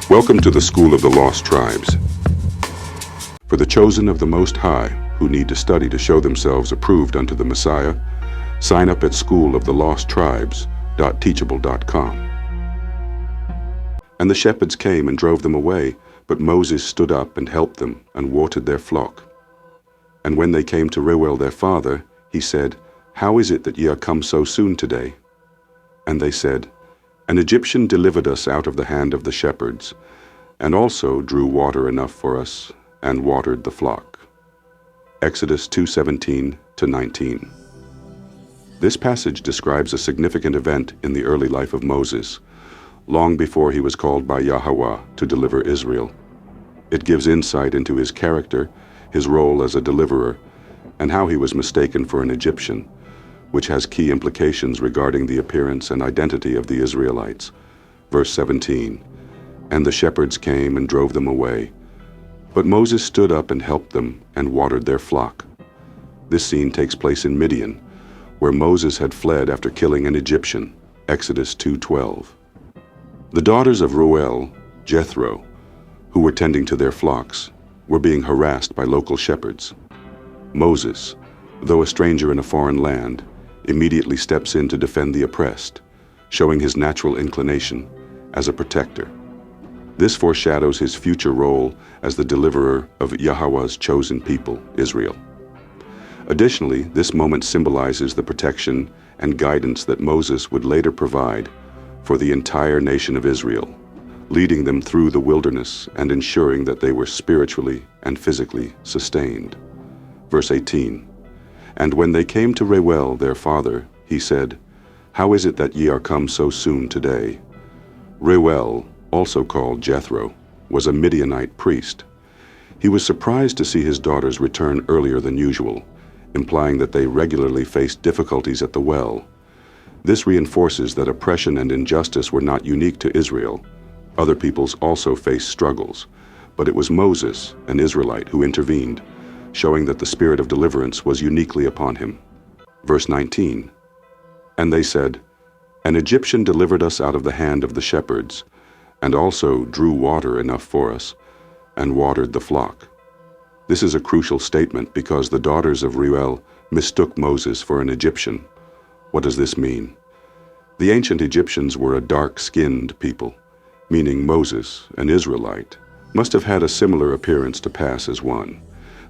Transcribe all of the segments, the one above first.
Welcome to the School of the Lost Tribes. For the chosen of the Most High, who need to study to show themselves approved unto the Messiah, sign up at schooloftheLostTribes.teachable.com. And the shepherds came and drove them away, but Moses stood up and helped them and watered their flock. And when they came to Reuel their father, he said, How is it that ye are come so soon today? And they said, An Egyptian delivered us out of the hand of the shepherds, and also drew water enough for us, and watered the flock. Exodus 2:17-19. This passage describes a significant event in the early life of Moses, long before he was called by Yahweh to deliver Israel. It gives insight into his character, his role as a deliverer, and how he was mistaken for an Egyptian, which has key implications regarding the appearance and identity of the Israelites. Verse 17, And the shepherds came and drove them away, but Moses stood up and helped them and watered their flock. This scene takes place in Midian, where Moses had fled after killing an Egyptian. Exodus 2:12. The daughters of Reuel, Jethro, who were tending to their flocks, were being harassed by local shepherds. Moses, though a stranger in a foreign land, immediately steps in to defend the oppressed, showing his natural inclination as a protector. This foreshadows his future role as the deliverer of Yahweh's chosen people, Israel. Additionally, this moment symbolizes the protection and guidance that Moses would later provide for the entire nation of Israel, leading them through the wilderness and ensuring that they were spiritually and physically sustained. Verse 18, And when they came to Reuel their father, he said, How is it that ye are come so soon today? Reuel, also called Jethro, was a Midianite priest. He was surprised to see his daughters return earlier than usual, implying that they regularly faced difficulties at the well. This reinforces that oppression and injustice were not unique to Israel. Other peoples also faced struggles, but it was Moses, an Israelite, who intervened, showing that the spirit of deliverance was uniquely upon him. Verse 19, And they said, An Egyptian delivered us out of the hand of the shepherds, and also drew water enough for us, and watered the flock. This is a crucial statement because the daughters of Reuel mistook Moses for an Egyptian. What does this mean? The ancient Egyptians were a dark-skinned people, meaning Moses, an Israelite, must have had a similar appearance to pass as one.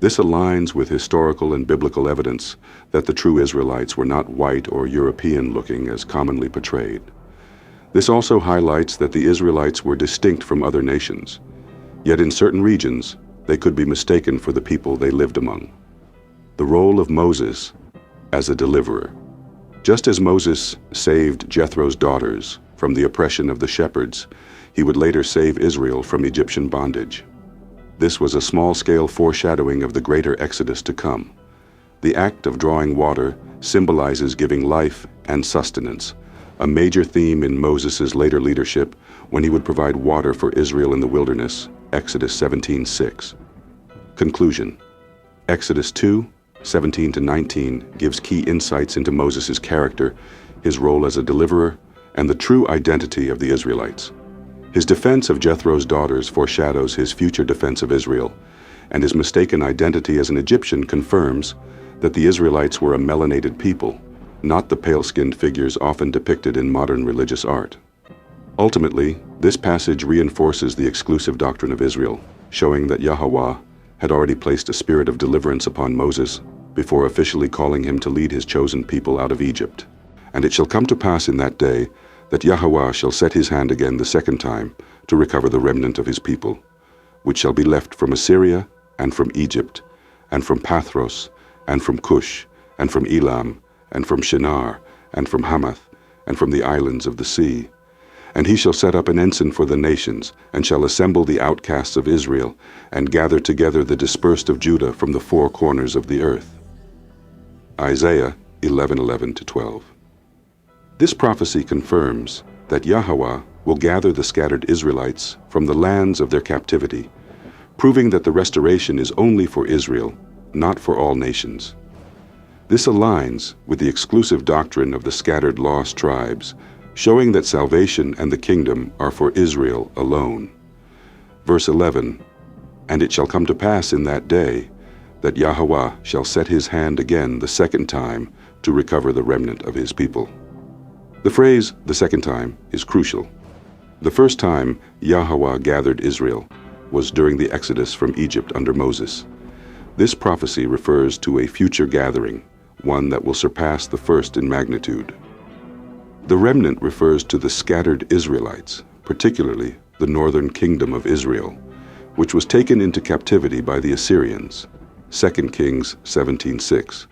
This aligns with historical and biblical evidence that the true Israelites were not white or European-looking as commonly portrayed. This also highlights that the Israelites were distinct from other nations, yet in certain regions they could be mistaken for the people they lived among. The role of Moses as a deliverer. Just as Moses saved Jethro's daughters from the oppression of the shepherds, he would later save Israel from Egyptian bondage. This was a small-scale foreshadowing of the greater Exodus to come. The act of drawing water symbolizes giving life and sustenance, a major theme in Moses' later leadership when he would provide water for Israel in the wilderness, Exodus 17:6. Conclusion. Exodus 2:17-19 gives key insights into Moses' character, his role as a deliverer, and the true identity of the Israelites. His defense of Jethro's daughters foreshadows his future defense of Israel, and his mistaken identity as an Egyptian confirms that the Israelites were a melanated people, not the pale-skinned figures often depicted in modern religious art. Ultimately, this passage reinforces the exclusive doctrine of Israel, showing that Yahweh had already placed a spirit of deliverance upon Moses before officially calling him to lead his chosen people out of Egypt. And it shall come to pass in that day that Yahweh shall set his hand again the second time to recover the remnant of his people, which shall be left from Assyria, and from Egypt, and from Pathros, and from Cush, and from Elam, and from Shinar, and from Hamath, and from the islands of the sea. And he shall set up an ensign for the nations, and shall assemble the outcasts of Israel, and gather together the dispersed of Judah from the four corners of the earth. Isaiah 11:11-12. This prophecy confirms that Yahweh will gather the scattered Israelites from the lands of their captivity, proving that the restoration is only for Israel, not for all nations. This aligns with the exclusive doctrine of the scattered lost tribes, showing that salvation and the kingdom are for Israel alone. Verse 11, "And it shall come to pass in that day that Yahweh shall set his hand again the second time to recover the remnant of his people." The phrase, "the second time," is crucial. The first time Yahweh gathered Israel was during the Exodus from Egypt under Moses. This prophecy refers to a future gathering, one that will surpass the first in magnitude. The remnant refers to the scattered Israelites, particularly the northern kingdom of Israel, which was taken into captivity by the Assyrians, 2 Kings 17:6.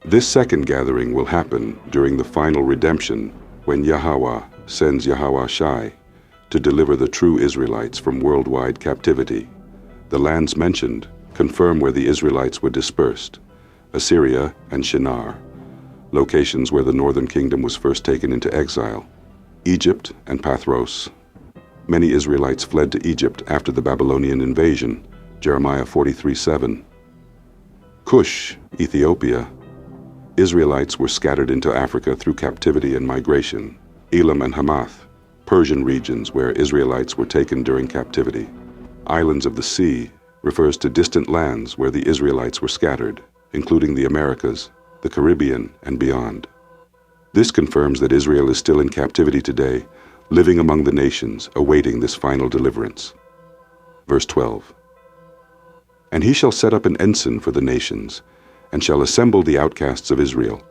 This second gathering will happen during the final redemption when Yahweh sends Yahweh Shai to deliver the true Israelites from worldwide captivity. The lands mentioned confirm where the Israelites were dispersed: Assyria and Shinar, locations where the northern kingdom was first taken into exile, Egypt and Pathros. Many Israelites fled to Egypt after the Babylonian invasion, Jeremiah 43:7. Cush, Ethiopia. Israelites were scattered into Africa through captivity and migration. Elam and Hamath, Persian regions where Israelites were taken during captivity. Islands of the sea refers to distant lands where the Israelites were scattered, including the Americas, the Caribbean, and beyond. This confirms that Israel is still in captivity today, living among the nations, awaiting this final deliverance. Verse 12, "And he shall set up an ensign for the nations, and shall assemble the outcasts of Israel,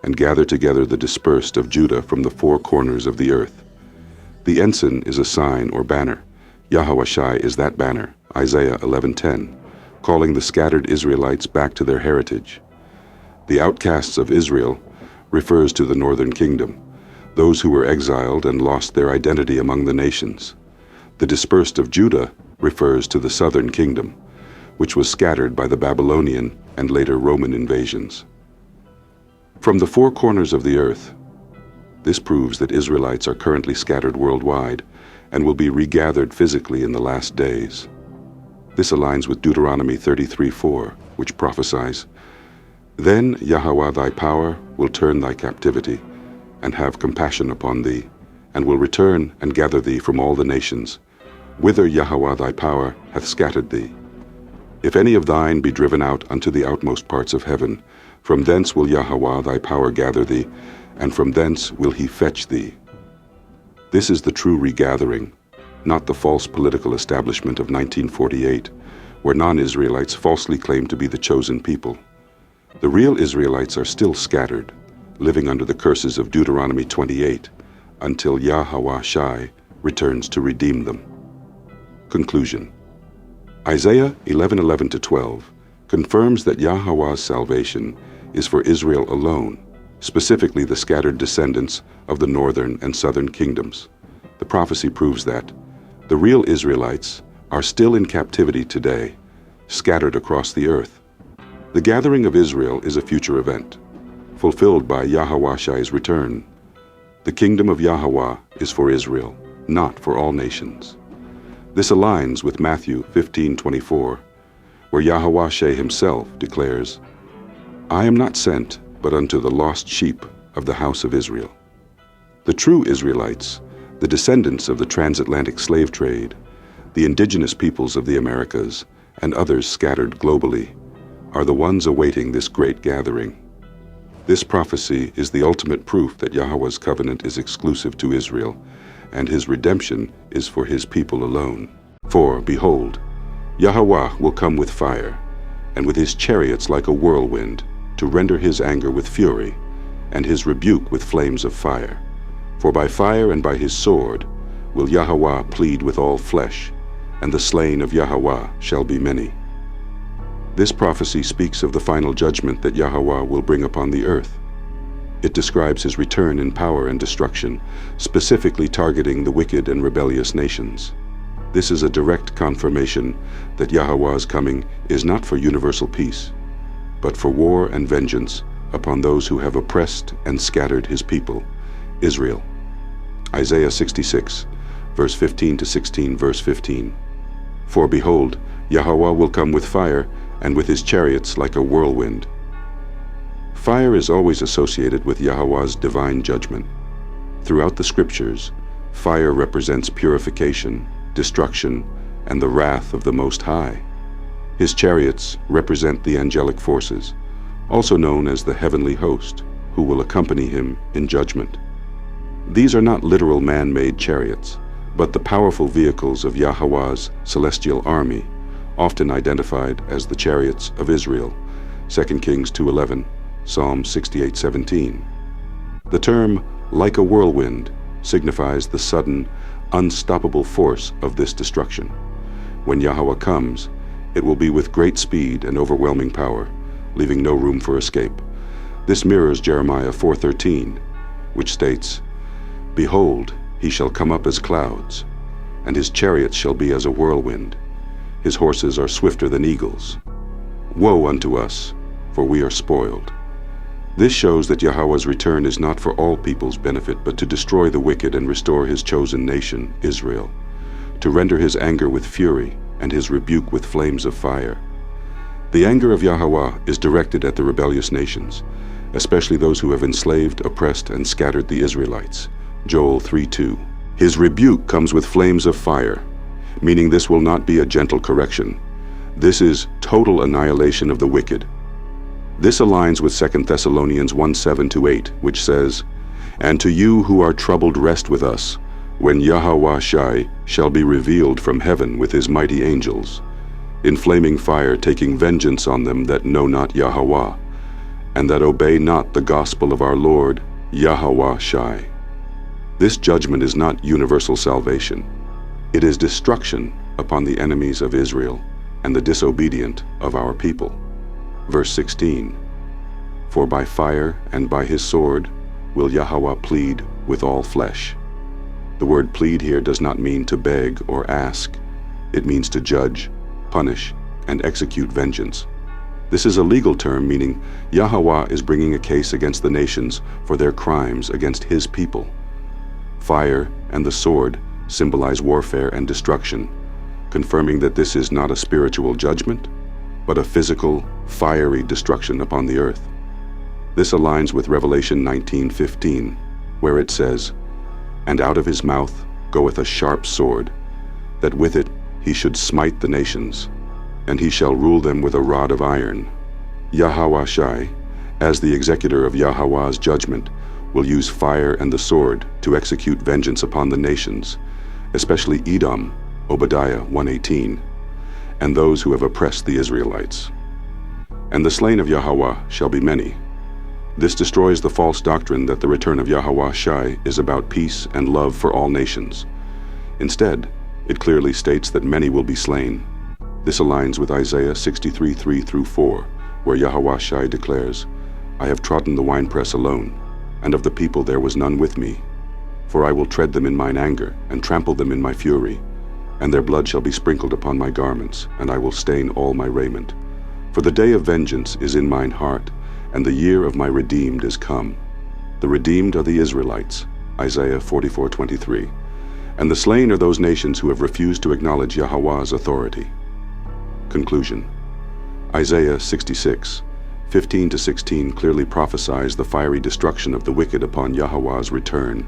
and gather together the dispersed of Judah from the four corners of the earth." The ensign is a sign or banner. Yahweh Shai is that banner, Isaiah 11:10, calling the scattered Israelites back to their heritage. The outcasts of Israel refers to the northern kingdom, those who were exiled and lost their identity among the nations. The dispersed of Judah refers to the southern kingdom, which was scattered by the Babylonian and later Roman invasions. From the four corners of the earth, this proves that Israelites are currently scattered worldwide and will be regathered physically in the last days. This aligns with Deuteronomy 33:4, which prophesies, "Then Yahweh thy power will turn thy captivity, and have compassion upon thee, and will return and gather thee from all the nations, whither Yahweh thy power hath scattered thee. If any of thine be driven out unto the outmost parts of heaven, from thence will Yahweh thy power gather thee, and from thence will he fetch thee." This is the true regathering, not the false political establishment of 1948, where non-Israelites falsely claim to be the chosen people. The real Israelites are still scattered, living under the curses of Deuteronomy 28, until Yahweh Shai returns to redeem them. Conclusion. Isaiah 11:11-12 confirms that Yahweh's salvation is for Israel alone, specifically the scattered descendants of the northern and southern kingdoms. The prophecy proves that the real Israelites are still in captivity today, scattered across the earth. The gathering of Israel is a future event, fulfilled by Yahweh Shai's return. The kingdom of Yahweh is for Israel, not for all nations. This aligns with Matthew 15:24, where Yahweh Shai himself declares, "I am not sent but unto the lost sheep of the house of Israel." The true Israelites, the descendants of the transatlantic slave trade, the indigenous peoples of the Americas, and others scattered globally, are the ones awaiting this great gathering. This prophecy is the ultimate proof that Yahweh's covenant is exclusive to Israel, and his redemption is for his people alone. For, behold, Yahweh will come with fire, and with his chariots like a whirlwind, to render his anger with fury, and his rebuke with flames of fire. For by fire and by his sword will Yahweh plead with all flesh, and the slain of Yahweh shall be many. This prophecy speaks of the final judgment that Yahweh will bring upon the earth. It describes his return in power and destruction, specifically targeting the wicked and rebellious nations. This is a direct confirmation that Yahweh's coming is not for universal peace, but for war and vengeance upon those who have oppressed and scattered his people, Israel. Isaiah 66, verse 15-16, verse 15. For behold, Yahweh will come with fire, and with his chariots like a whirlwind. Fire is always associated with Yahweh's divine judgment. Throughout the scriptures, fire represents purification, destruction, and the wrath of the Most High. His chariots represent the angelic forces, also known as the heavenly host, who will accompany him in judgment. These are not literal man-made chariots, but the powerful vehicles of Yahweh's celestial army, often identified as the chariots of Israel, 2 Kings 2:11, Psalm 68:17. The term, like a whirlwind, signifies the sudden, unstoppable force of this destruction. When Yahweh comes, it will be with great speed and overwhelming power, leaving no room for escape. This mirrors Jeremiah 4:13, which states, "Behold, he shall come up as clouds, and his chariots shall be as a whirlwind. His horses are swifter than eagles. Woe unto us, for we are spoiled." This shows that Yahweh's return is not for all people's benefit, but to destroy the wicked and restore his chosen nation, Israel, to render his anger with fury and his rebuke with flames of fire. The anger of Yahweh is directed at the rebellious nations, especially those who have enslaved, oppressed, and scattered the Israelites. Joel 3:2. His rebuke comes with flames of fire, meaning this will not be a gentle correction. This is total annihilation of the wicked. This aligns with 2 Thessalonians 1:7-8, which says, "And to you who are troubled rest with us, when Yahweh shall be revealed from heaven with his mighty angels, in flaming fire taking vengeance on them that know not Yahweh, and that obey not the gospel of our Lord, Yahweh Shai." This judgment is not universal salvation. It is destruction upon the enemies of Israel and the disobedient of our people. Verse 16, "For by fire and by his sword will Yahweh plead with all flesh." The word plead here does not mean to beg or ask. It means to judge, punish, and execute vengeance. This is a legal term meaning Yahweh is bringing a case against the nations for their crimes against his people. Fire and the sword symbolize warfare and destruction, confirming that this is not a spiritual judgment, but a physical, fiery destruction upon the earth. This aligns with Revelation 19:15, where it says, "And out of his mouth goeth a sharp sword, that with it he should smite the nations, and he shall rule them with a rod of iron." Yahweh Shai, as the executor of Yahweh's judgment, will use fire and the sword to execute vengeance upon the nations, especially Edom, Obadiah 1:18, and those who have oppressed the Israelites. "And the slain of Yahweh shall be many." This destroys the false doctrine that the return of Yahweh Shai is about peace and love for all nations. Instead, it clearly states that many will be slain. This aligns with Isaiah 63:3-4, where Yahweh Shai declares, "I have trodden the winepress alone, and of the people there was none with me. For I will tread them in mine anger, and trample them in my fury, and their blood shall be sprinkled upon my garments, and I will stain all my raiment. For the day of vengeance is in mine heart, and the year of my redeemed is come." The redeemed are the Israelites, Isaiah 44:23, and the slain are those nations who have refused to acknowledge Yahweh's authority. Conclusion. Isaiah 66:15-16 clearly prophesies the fiery destruction of the wicked upon Yahweh's return.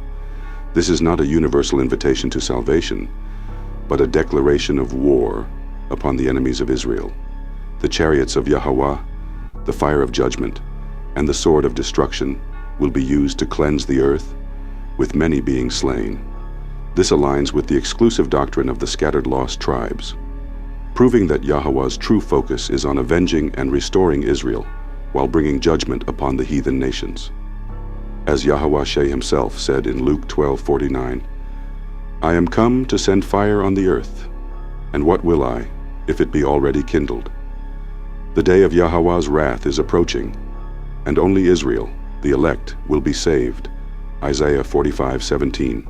This is not a universal invitation to salvation, but a declaration of war upon the enemies of Israel. The chariots of Yahweh, the fire of judgment, and the sword of destruction will be used to cleanse the earth, with many being slain. This aligns with the exclusive doctrine of the scattered lost tribes, proving that Yahweh's true focus is on avenging and restoring Israel while bringing judgment upon the heathen nations. As Yahweh Shai himself said in Luke 12:49, "I am come to send fire on the earth, and what will I, if it be already kindled?" The day of Yahweh's wrath is approaching, and only Israel, the elect, will be saved. Isaiah 45:17.